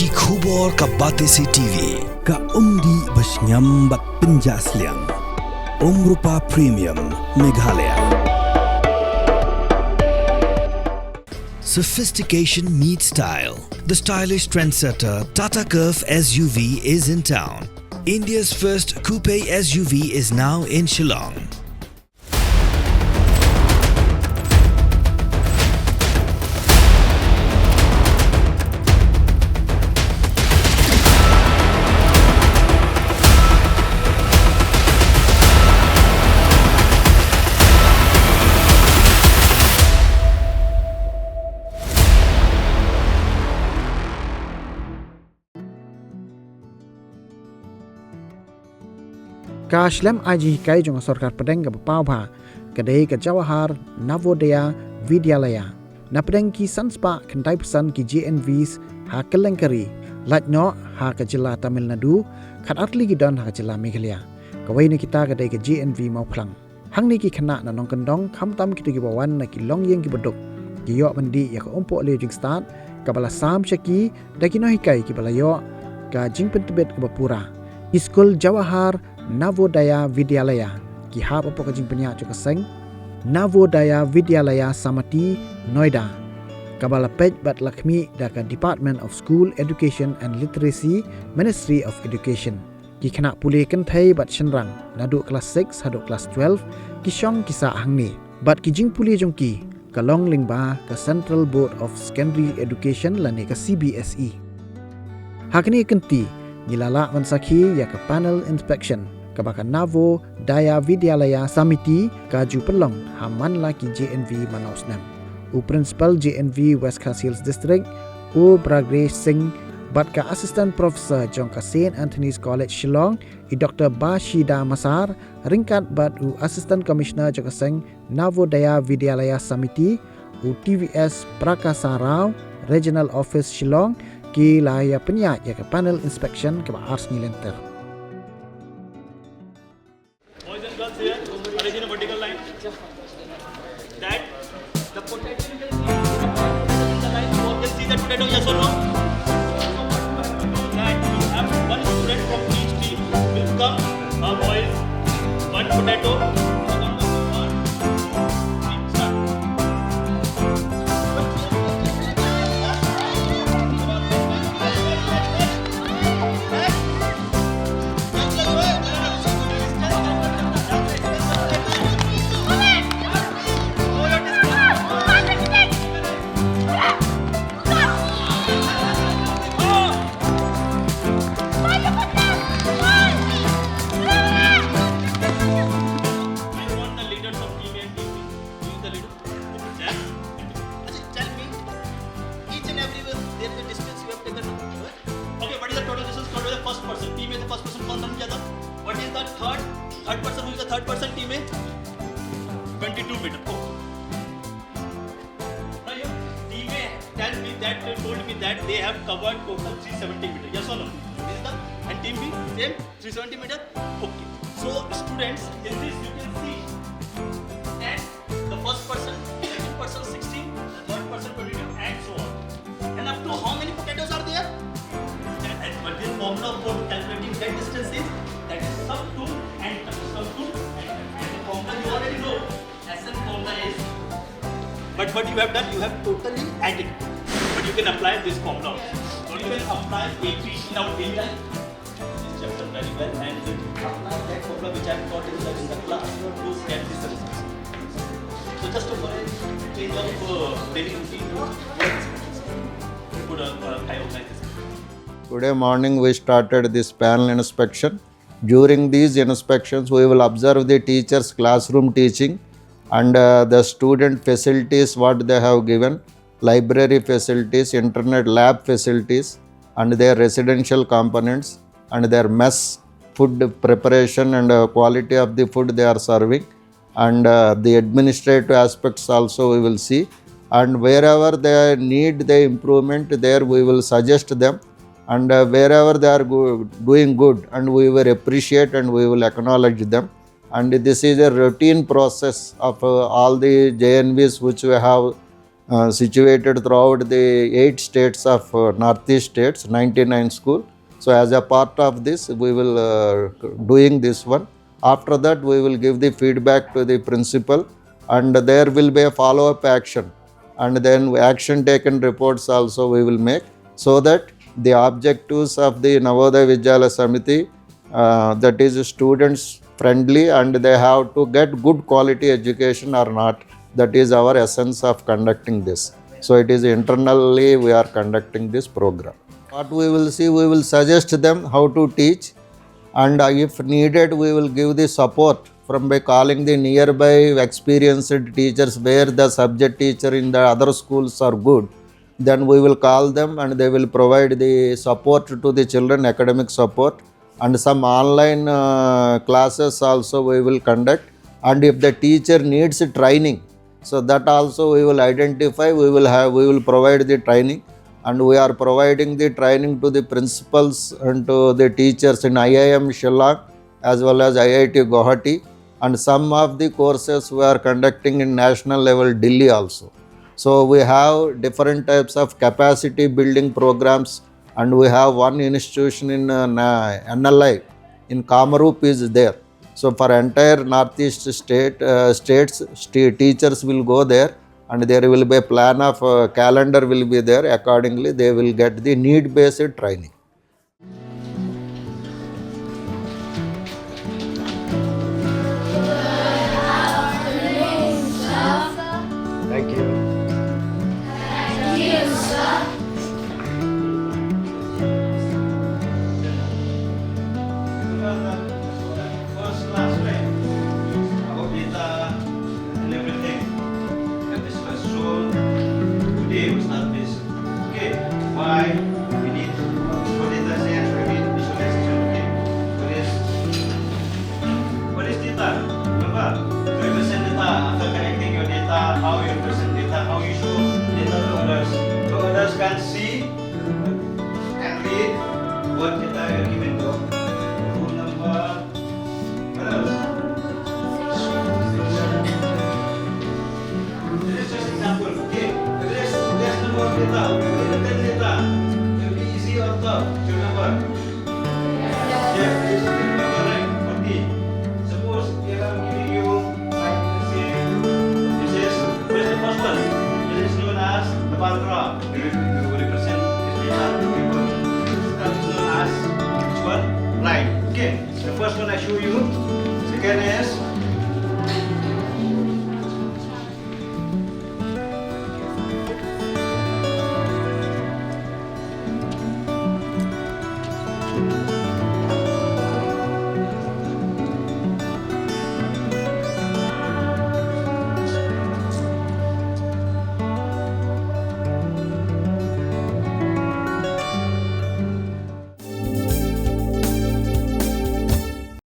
ki khubor ka bate si TV ka umdi basnyam bat Pynjanai Umrupa Premium Meghalaya. Sophistication meets style. The stylish trendsetter Tata Curve SUV is in town. India's first coupe SUV is now in Shillong. Ka Snem aji kai jong sarkar pedeng ka pawha kadai ka Jawahar Navodaya Vidyalaya na pedeng ki sanspa khandai pesan ki JNVs ha kelengkari latno ha ka jilla Tamil Nadu khat atli ki don ha jilla Meghalaya kawai ni kita kadai ka JNV Mawphlang hang ni ki khana na nong kandong kham tam ki bawan na ki long yeng ki bodok ki yo bandi ya ka ompo le jing start ka bala sam shaki da ki no hikai ki bala yo ka Jingpule ka bapura Iskul Jawahar Navodaya Vidyalaya ki hap apa kajing penya chuka seng Navodaya Vidyalaya Samati Noida kabala pej bat Lakshmi daka Department of School Education and Literacy Ministry of Education ki khana pule kan thai bat shenrang nadu class 6 hadu class 12 ki shong kisa hangni bat ki Jingpule jongki kalong lingba ka Central Board of Secondary Education lane ka CBSE hakni kanti Nilala mansakhi ya ka panel inspection kabaka Navo Daya Vidyalaya Samiti Kaju Pelong Haman Laki JNV Manau Snem U Principal JNV West Khas Hills District U Bragresh Singh Batka Assistant Professor Jongka Sien Anthony's College Shillong I Dr. Bashida Masar Ringkat Bat U Assistant Commissioner Jongka Singh Navo Daya Vidyalaya Samiti U TVS Prakasa Rao Regional Office Shillong ki lahaya penyat ya ke panel inspection ke ars ni lenter. Boys and girls here, arrange in a vertical line. That the potato you can see the line. You can see that potato, yes or no? That you have one student from each team will come. Boys, one potato. Third person, who is the third person teammate? 22 meter. Oh. Now your teammate told me that they have covered total 370 meter. Yes or no? This is the and team B same 370 meter. Okay. So students, in this you can see that the first person, second person 16, the third person 22, and so on. And up to how many potatoes are there? And what is formula for calculating that distance is that is sum 2 and sum 2 and the formula you already know. SN formula is. But what you have done, you have totally added. But you can apply this formula. So you can apply AP in our daily life. This chapter very well and apply that formula which I have taught in the class to get this result. So just for a change of daily routine, put a high like this. Today morning we started this panel inspection. During these inspections we will observe the teachers' classroom teaching and the student facilities what they have given, library facilities, internet lab facilities and their residential components and their mess food preparation and quality of the food they are serving and the administrative aspects also we will see, and wherever they need the improvement there we will suggest them, and wherever they are doing good and we will appreciate and we will acknowledge them. And this is a routine process of all the JNVs which we have situated throughout the 8 states of northeast states, 99 school. So as a part of this, we will doing this one. After that, we will give the feedback to the principal, and there will be a follow-up action, and then action taken reports also we will make, so that the objectives of the Navodaya Vidyalaya Samiti, that is students friendly and they have to get good quality education or not. That is our essence of conducting this. So it is internally we are conducting this program. What we will see, we will suggest them how to teach, and if needed we will give the support from by calling the nearby experienced teachers where the subject teacher in the other schools are good. Then we will call them and they will provide the support to the children, academic support, and some online classes also we will conduct. And if the teacher needs training, so that also we will identify, we will provide the training, and we are providing the training to the principals and to the teachers in IIM Shillong as well as IIT Guwahati, and some of the courses we are conducting in national level Delhi also. So we have different types of capacity building programs, and we have one institution in NLI in Kamarup is there. So for entire northeast states, teachers will go there, and there will be a plan of calendar will be there. Accordingly, they will get the need-based training. Thank you. First class, right? About data and everything. And this was shown. Today we start this. Okay, why we need for data science, we need visualization. Okay, what is data? Remember, to present data, after connecting your data, how you present data, how you show data to others. So others can see and read what data you are given to. Room number, what else? This is just example. Okay, there's number of data, data, it will be easy or tough to remember.